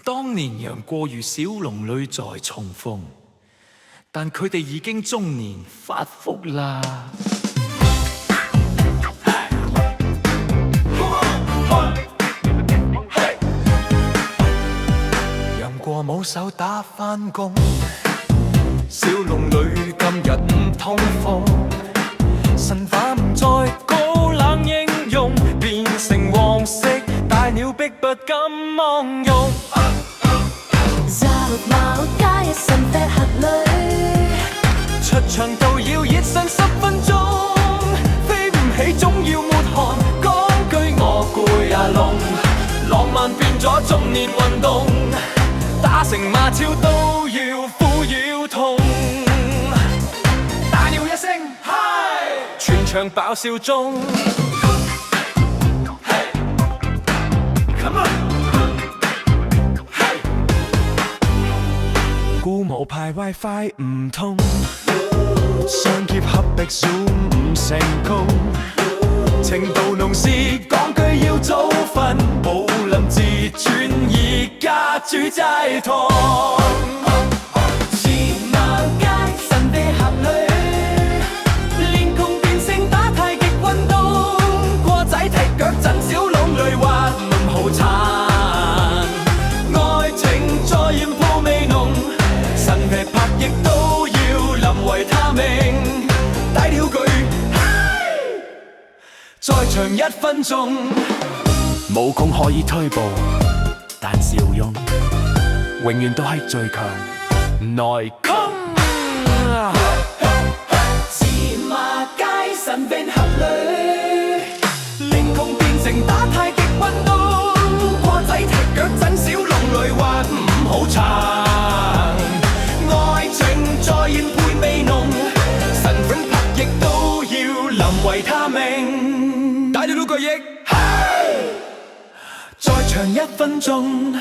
當年楊過與小龍女再重逢，但佢哋已經中年發福啦。楊過冇手打返工，小龍女今日唔通風，神化唔再高冷英勇，變成黃色大鳥迫不敢妄用。加入茅街神劈俠侶，出場都要熱身10分鐘，飛唔起總要抹汗，講句我攰啊聾，浪漫變咗中年運動，打成馬超都要苦要痛。大叫一聲嗨，全場爆笑中。鼓舞派 WiFi 唔通，雙劫合璧 Zoom 唔成功，情到濃時講句要早瞓，武林自傳而家煮齋湯。亦都要臨為他命，大了句再長1分鐘，武功可以退步，但笑容永遠都係最強內功。自馬街神兵俠侶，凌空變成打太極運動，過仔踢腳震小龍女話唔好撐。為他命，大了句亦再長1分鐘。